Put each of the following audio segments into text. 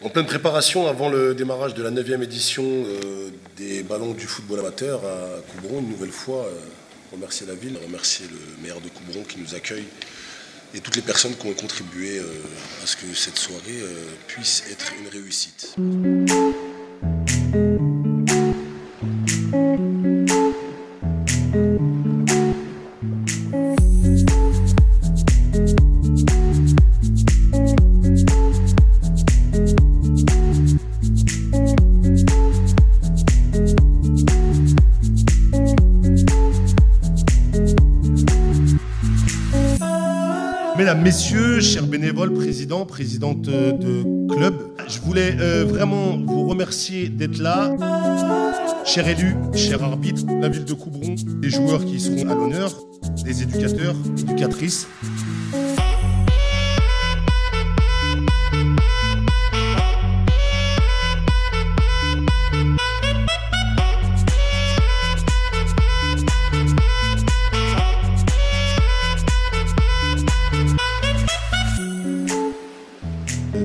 En pleine préparation avant le démarrage de la 9e édition des ballons du football amateur à Coubron, une nouvelle fois, remercier la ville, remercier le maire de Coubron qui nous accueille et toutes les personnes qui ont contribué à ce que cette soirée puisse être une réussite. Mesdames, Messieurs, chers bénévoles, présidente de club, je voulais vraiment vous remercier d'être là. Chers élus, chers arbitres, la ville de Coubron, les joueurs qui seront à l'honneur, des éducateurs, éducatrices.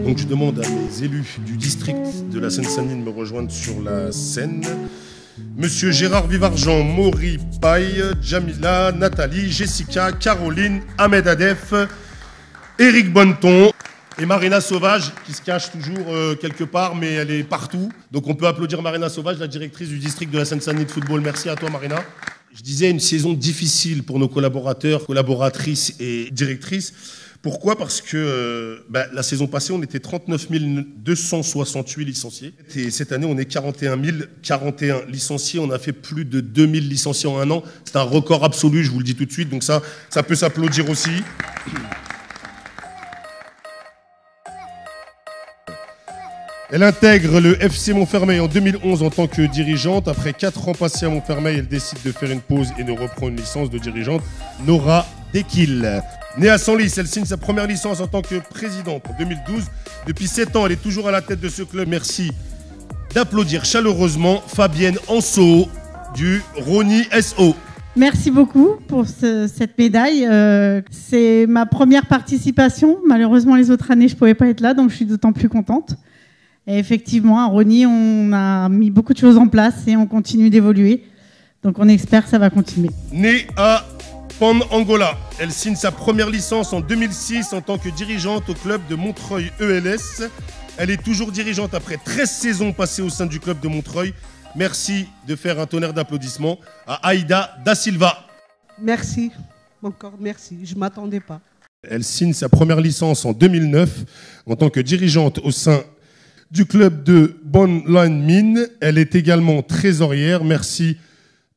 Donc je demande à mes élus du district de la Seine-Saint-Denis de me rejoindre sur la scène. Monsieur Gérard Vivarjean, Maury Paille, Jamila, Nathalie, Jessica, Caroline, Ahmed Adef, Éric Bonneton et Marina Sauvage qui se cache toujours quelque part mais elle est partout. Donc on peut applaudir Marina Sauvage, la directrice du district de la Seine-Saint-Denis de football. Merci à toi Marina. Je disais une saison difficile pour nos collaborateurs, collaboratrices et directrices. Pourquoi? Parce que la saison passée, on était 39 268 licenciés. Et cette année, on est 41 041 licenciés. On a fait plus de 2000 licenciés en un an. C'est un record absolu, je vous le dis tout de suite. Donc ça peut s'applaudir aussi. Elle intègre le FC Montfermeil en 2011 en tant que dirigeante. Après 4 ans passés à Montfermeil, elle décide de faire une pause et de reprendre une licence de dirigeante. Nora Dekil. Née à Senlis, elle signe sa première licence en tant que présidente en 2012. Depuis 7 ans, elle est toujours à la tête de ce club. Merci d'applaudir chaleureusement Fabienne Anso du Rony SO. Merci beaucoup pour cette médaille. C'est ma première participation. Malheureusement, les autres années, je ne pouvais pas être là, donc je suis d'autant plus contente. Et effectivement, à Rony, on a mis beaucoup de choses en place et on continue d'évoluer. Donc on espère que ça va continuer. Née à Pan Angola, elle signe sa première licence en 2006 en tant que dirigeante au club de Montreuil ELS. Elle est toujours dirigeante après 13 saisons passées au sein du club de Montreuil. Merci de faire un tonnerre d'applaudissements à Aïda Da Silva. Merci, encore merci, je ne m'attendais pas. Elle signe sa première licence en 2009 en tant que dirigeante au sein du club de Bonne Mine. Elle est également trésorière. Merci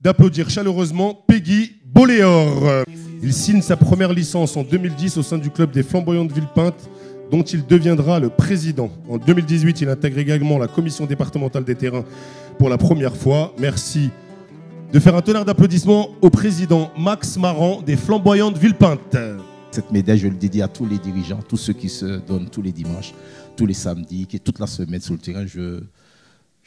d'applaudir chaleureusement Peggy Boléor. Il signe sa première licence en 2010 au sein du club des Flamboyants de Villepinte, dont il deviendra le président. En 2018, il intègre également la commission départementale des terrains pour la première fois. Merci de faire un tonnerre d'applaudissements au président Max Marant des Flamboyants de Villepinte. Cette médaille, je le dédie à tous les dirigeants, tous ceux qui se donnent tous les dimanches, tous les samedis, qui est toute la semaine sur le terrain. Je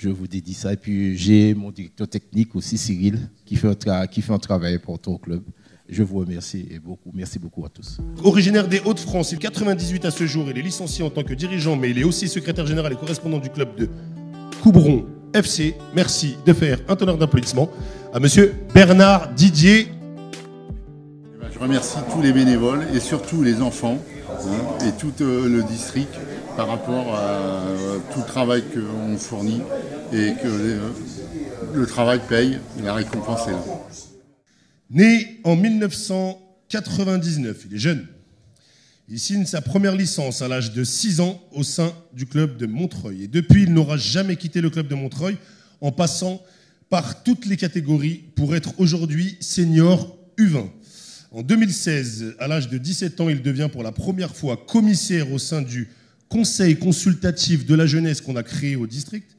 vous dédie ça. Et puis j'ai mon directeur technique aussi, Cyril, qui fait un travail important au club. Je vous remercie et beaucoup. Merci beaucoup à tous. Originaire des Hauts-de-France, il est 98 à ce jour. Il est licencié en tant que dirigeant, mais il est aussi secrétaire général et correspondant du club de Coubron FC. Merci de faire un tonnerre d'applaudissements à monsieur Bernard Didier. Je remercie tous les bénévoles et surtout les enfants et tout le district par rapport à tout le travail qu'on fournit et que le travail paye et la récompense est là. Né en 1999, il est jeune. Il signe sa première licence à l'âge de 6 ans au sein du club de Montreuil. Et depuis, il n'aura jamais quitté le club de Montreuil en passant par toutes les catégories pour être aujourd'hui senior U20. En 2016, à l'âge de 17 ans, il devient pour la première fois commissaire au sein du conseil consultatif de la jeunesse qu'on a créé au district.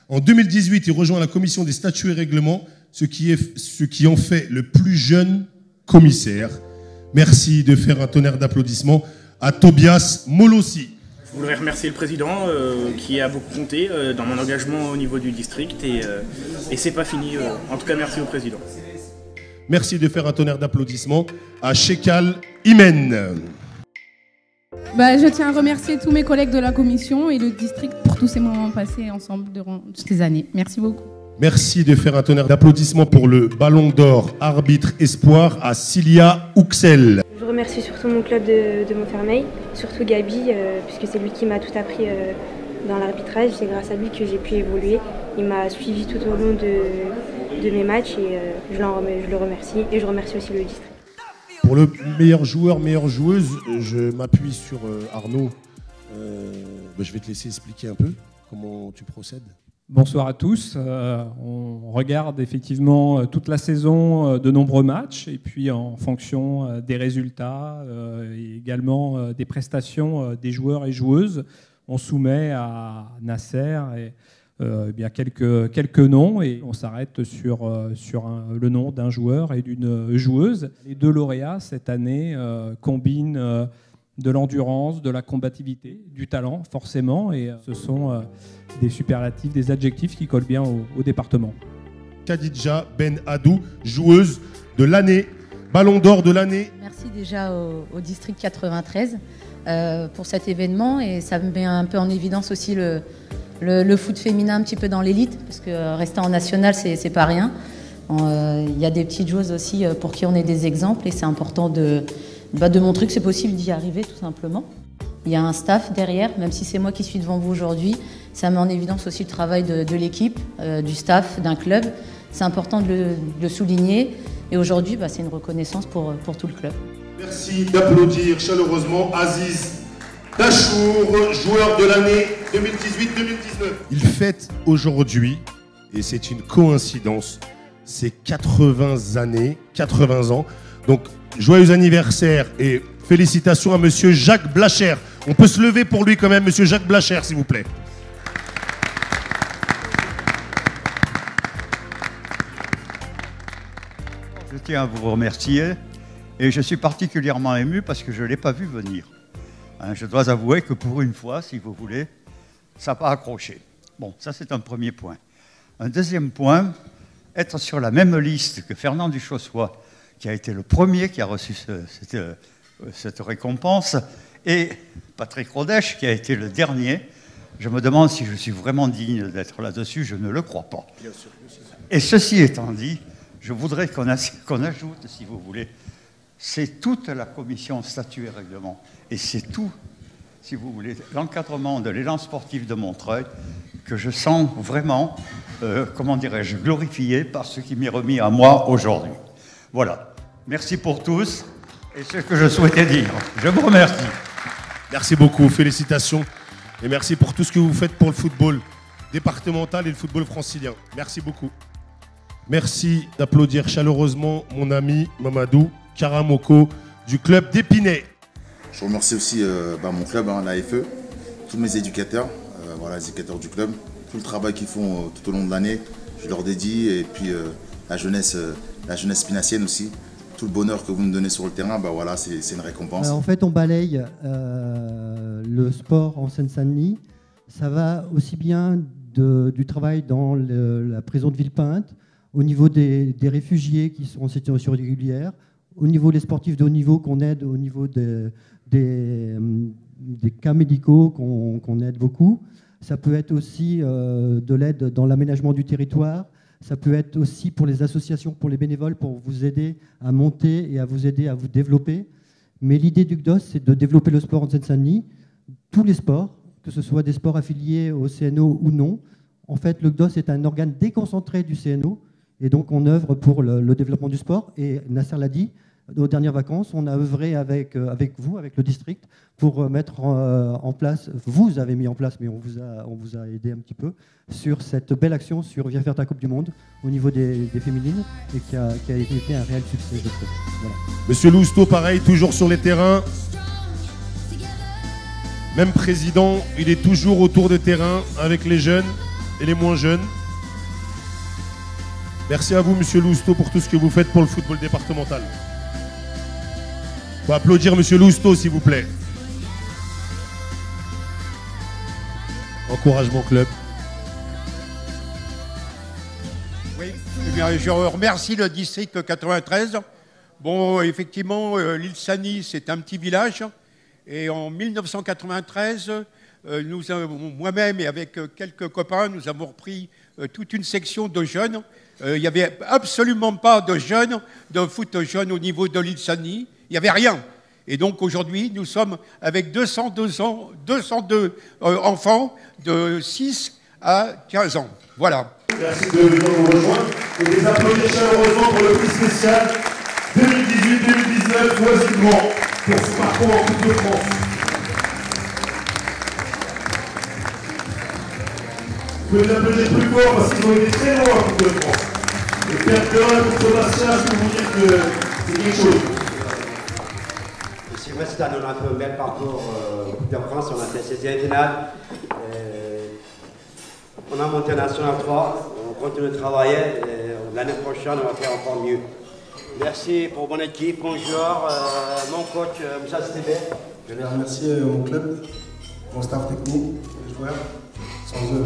En 2018, il rejoint la commission des statuts et règlements, ce qui en fait le plus jeune commissaire. Merci de faire un tonnerre d'applaudissements à Tobias Molossi. Je voudrais remercier le président qui a beaucoup compté dans mon engagement au niveau du district et c'est pas fini. En tout cas, merci au président. Merci de faire un tonnerre d'applaudissements à Shekal Imen. Je tiens à remercier tous mes collègues de la commission et le district pour tous ces moments passés ensemble durant toutes ces années. Merci beaucoup. Merci de faire un tonnerre d'applaudissements pour le Ballon d'Or arbitre espoir à Cilia Huxel. Je remercie surtout mon club de Montfermeil, surtout Gabi, puisque c'est lui qui m'a tout appris dans l'arbitrage. C'est grâce à lui que j'ai pu évoluer. Il m'a suivi tout au long de mes matchs et je le remercie. Et je remercie aussi le district. Pour le meilleur joueur, meilleure joueuse, je m'appuie sur Arnaud. Je vais te laisser expliquer un peu comment tu procèdes. Bonsoir à tous. On regarde effectivement toute la saison de nombreux matchs et puis en fonction des résultats et également des prestations des joueurs et joueuses, on soumet à Nasser bien quelques noms et on s'arrête sur le nom d'un joueur et d'une joueuse. Les deux lauréats cette année combinent de l'endurance, de la combativité, du talent forcément, et ce sont des superlatifs, des adjectifs qui collent bien au département. Khadija Ben Hadou, joueuse de l'année, Ballon d'Or de l'année. Merci déjà au district 93 pour cet événement, et ça me met un peu en évidence aussi le foot féminin un petit peu dans l'élite, parce que rester en national c'est pas rien. Il y a des petites joueuses aussi pour qui on est des exemples, et c'est important de montrer que c'est possible d'y arriver tout simplement. Il y a un staff derrière, même si c'est moi qui suis devant vous aujourd'hui, ça met en évidence aussi le travail de l'équipe, du staff, d'un club. C'est important de le souligner, et aujourd'hui c'est une reconnaissance pour tout le club. Merci d'applaudir chaleureusement Aziz Dachour, joueur de l'année 2018-2019. Il fête aujourd'hui, et c'est une coïncidence, ses 80 ans. Donc, joyeux anniversaire et félicitations à monsieur Jacques Blacher. On peut se lever pour lui quand même, monsieur Jacques Blacher, s'il vous plaît. Je tiens à vous remercier et je suis particulièrement ému parce que je ne l'ai pas vu venir. Je dois avouer que pour une fois, si vous voulez, ça n'a pas accroché. Bon, ça c'est un premier point. Un deuxième point, être sur la même liste que Fernand Duchossois, qui a été le premier qui a reçu cette récompense, et Patrick Rodèche, qui a été le dernier. Je me demande si je suis vraiment digne d'être là-dessus, je ne le crois pas. Bien sûr. Et ceci étant dit, je voudrais qu'on ajoute, si vous voulez, c'est toute la commission statut et règlement, et c'est tout, si vous voulez, l'encadrement de l'élan sportif de Montreuil, que je sens vraiment, glorifié par ce qui m'est remis à moi aujourd'hui. Voilà. Merci pour tous, et c'est ce que je souhaitais dire. Je vous remercie. Merci beaucoup, félicitations, et merci pour tout ce que vous faites pour le football départemental et le football francilien. Merci beaucoup. Merci d'applaudir chaleureusement mon ami Mamadou Karamoko du club d'Épinay. Je remercie aussi mon club, l'AFE, tous mes éducateurs, les éducateurs du club, tout le travail qu'ils font tout au long de l'année, je leur dédie, et puis la jeunesse pinassienne aussi. Tout le bonheur que vous me donnez sur le terrain, c'est une récompense. En fait, on balaye le sport en Seine-Saint-Denis. Ça va aussi bien du travail dans la prison de Villepinte, au niveau des réfugiés qui sont en situation régulière, au niveau des sportifs de haut niveau qu'on aide, au niveau des cas médicaux qu'on aide beaucoup. Ça peut être aussi de l'aide dans l'aménagement du territoire. Ça peut être aussi pour les associations, pour les bénévoles, pour vous aider à monter et à vous aider à vous développer. Mais l'idée du CDOS, c'est de développer le sport en Seine-Saint-Denis, tous les sports, que ce soit des sports affiliés au CNO ou non. En fait, le CDOS est un organe déconcentré du CNO, et donc on œuvre pour le développement du sport. Et Nasser l'a dit, aux dernières vacances, on a œuvré avec vous, avec le district, pour mettre en place, vous avez mis en place, mais on vous a aidé un petit peu, sur cette belle action sur Viens faire ta Coupe du Monde au niveau des féminines, et qui a été un réel succès, je trouve. Voilà. Monsieur Lousteau, pareil, toujours sur les terrains. Même président, il est toujours autour des terrains avec les jeunes et les moins jeunes. Merci à vous, monsieur Lousteau, pour tout ce que vous faites pour le football départemental. Il faut applaudir monsieur Lousteau, s'il vous plaît. Encouragement club. Oui, je remercie le district 93. Bon, effectivement, l'île Sani, c'est un petit village, Et en 1993, moi-même et avec quelques copains, nous avons repris toute une section de jeunes. Il n'y avait absolument pas de jeunes, de foot jeune au niveau de l'île Saint-Denis. Il n'y avait rien. Et donc aujourd'hui, nous sommes avec 202 enfants de 6 à 15 ans. Voilà. Merci de venir nous rejoindre. Et des applaudissements chaleureusement pour le prix spécial 2018-2019 Loisir Grand pour ce parcours en Coupe de France. Vous pouvez les applaudir plus fort parce qu'ils ont été très loin en Coupe de France. Et Pierre Perrin contre Bastien, je peux vous dire que c'est quelque chose. Ici, Weston, on a fait un bel parcours en Coupe de France, on a fait 16e finale. On a monté National 3, on continue de travailler et l'année prochaine on va faire encore mieux. Merci pour mon équipe, mon joueur, mon coach Moussa Stébé. Je voulais remercier mon club, mon staff technique, les joueurs. Sans eux,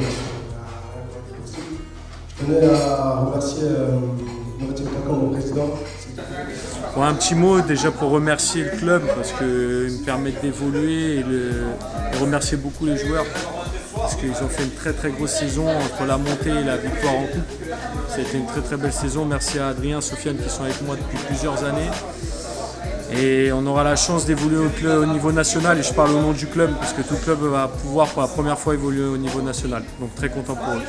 je tenais à remercier mon président. Bon, un petit mot déjà pour remercier le club parce qu'ils me permettent d'évoluer et remercier beaucoup les joueurs. Parce qu'ils ont fait une très très grosse saison entre la montée et la victoire en coupe. C'était une très très belle saison. Merci à Adrien, Sofiane qui sont avec moi depuis plusieurs années. Et on aura la chance d'évoluer au niveau national. Et je parle au nom du club parce que tout le club va pouvoir pour la première fois évoluer au niveau national. Donc très content pour eux.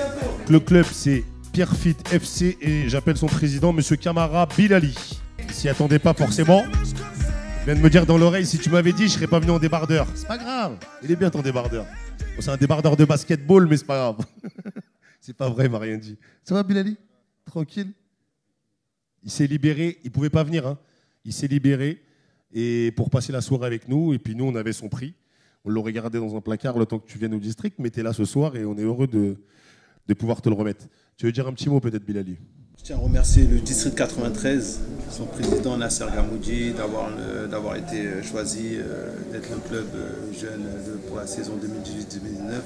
Le club c'est Pierrefitte FC et j'appelle son président Monsieur Camara Bilali. Il s'y attendait pas forcément. Il vient de me dire dans l'oreille, si tu m'avais dit je serais pas venu en débardeur. C'est pas grave, il est bien ton débardeur. C'est un débardeur de basketball, mais c'est pas grave. C'est pas vrai, il m'a rien dit. Ça va, Bilali? Tranquille? Il s'est libéré, il pouvait pas venir. Hein. Il s'est libéré et pour passer la soirée avec nous. Et puis nous, on avait son prix. On l'aurait gardé dans un placard le temps que tu viennes au district, mais tu es là ce soir et on est heureux de pouvoir te le remettre. Tu veux dire un petit mot peut-être, Bilali? Je tiens à remercier le district 93, son président Nasser Gamoudji, d'avoir été choisi d'être le club jeune pour la saison 2018-2019.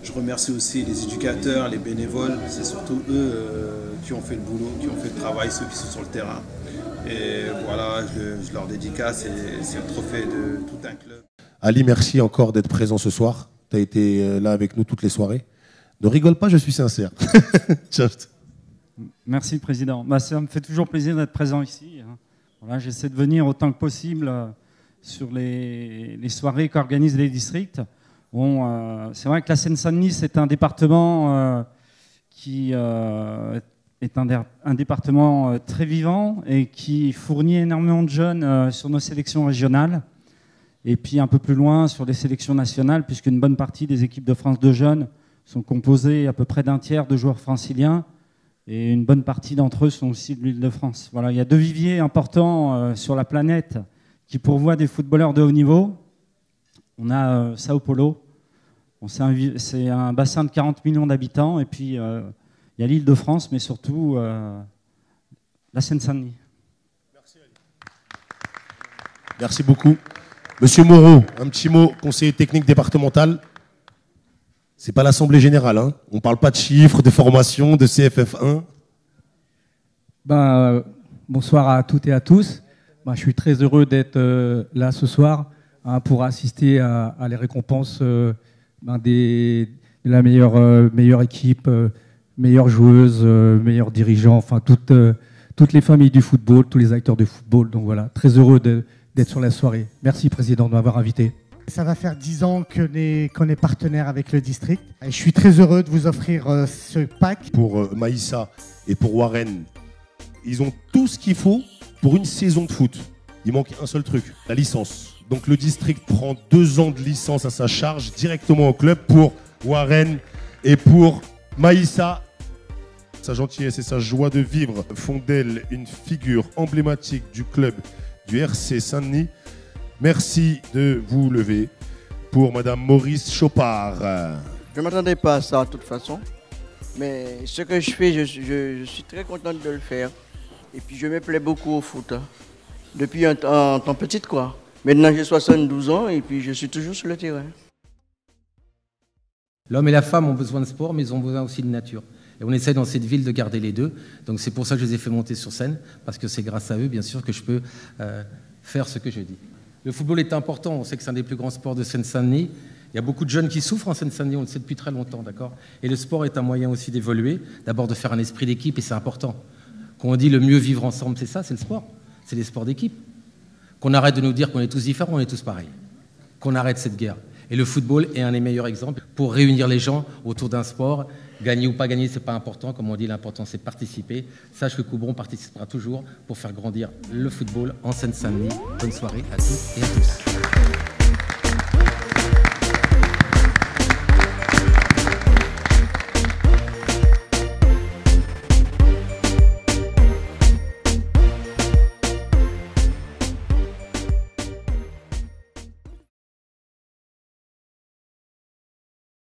Je remercie aussi les éducateurs, les bénévoles, c'est surtout eux qui ont fait le boulot, qui ont fait le travail, ceux qui sont sur le terrain. Et voilà, je leur dédicace, c'est le trophée de tout un club. Ali, merci encore d'être présent ce soir. Tu as été là avec nous toutes les soirées. Ne rigole pas, je suis sincère. Merci, Président. Ça me fait toujours plaisir d'être présent ici. Voilà, j'essaie de venir autant que possible sur les soirées qu'organisent les districts. Bon, c'est vrai que la Seine-Saint-Denis, c'est un département qui est un département très vivant et qui fournit énormément de jeunes sur nos sélections régionales. Et puis un peu plus loin sur les sélections nationales, puisqu'une bonne partie des équipes de France de jeunes sont composées à peu près d'un tiers de joueurs franciliens. Et une bonne partie d'entre eux sont aussi de l'Île-de-France. Voilà, il y a deux viviers importants sur la planète qui pourvoient des footballeurs de haut niveau. On a Sao Paulo, c'est un bassin de 40 millions d'habitants. Et puis, il y a l'Île-de-France, mais surtout la Seine-Saint-Denis. Merci beaucoup. Monsieur Moreau, un petit mot, conseiller technique départemental. C'est pas l'Assemblée Générale, hein. On ne parle pas de chiffres, de formation, de CFF1. Bonsoir à toutes et à tous. Je suis très heureux d'être là ce soir pour assister à les récompenses de la meilleure équipe, meilleure joueuse, meilleurs dirigeants, enfin toutes les familles du football, tous les acteurs du football. Donc voilà, très heureux d'être sur la soirée. Merci, Président, de m'avoir invité. Ça va faire 10 ans qu'on est partenaire avec le district. Et je suis très heureux de vous offrir ce pack. Pour Maïssa et pour Warren, ils ont tout ce qu'il faut pour une saison de foot. Il manque un seul truc, la licence. Donc le district prend 2 ans de licence à sa charge directement au club pour Warren et pour Maïssa. Sa gentillesse et sa joie de vivre font d'elle une figure emblématique du club du RC Saint-Denis. Merci de vous lever pour Madame Maurice Chopard. Je ne m'attendais pas à ça de toute façon. Mais ce que je fais, je suis très contente de le faire. Et puis je me plais beaucoup au foot. Depuis un temps petite quoi. Maintenant j'ai 72 ans et puis je suis toujours sur le terrain. L'homme et la femme ont besoin de sport, mais ils ont besoin aussi de nature. Et on essaie dans cette ville de garder les deux. Donc c'est pour ça que je les ai fait monter sur scène, parce que c'est grâce à eux, bien sûr, que je peux faire ce que je dis. Le football est important, on sait que c'est un des plus grands sports de Seine-Saint-Denis. Il y a beaucoup de jeunes qui souffrent en Seine-Saint-Denis, on le sait depuis très longtemps, d'accord? Et le sport est un moyen aussi d'évoluer, d'abord de faire un esprit d'équipe, et c'est important. Quand on dit le mieux vivre ensemble, c'est ça, c'est le sport. C'est les sports d'équipe. Qu'on arrête de nous dire qu'on est tous différents, on est tous pareils. Qu'on arrête cette guerre. Et le football est un des meilleurs exemples pour réunir les gens autour d'un sport. Gagner ou pas gagner, c'est pas important. Comme on dit, l'important, c'est participer. Sache que Coubron participera toujours pour faire grandir le football en Seine-Saint-Denis. Bonne soirée à toutes et à tous.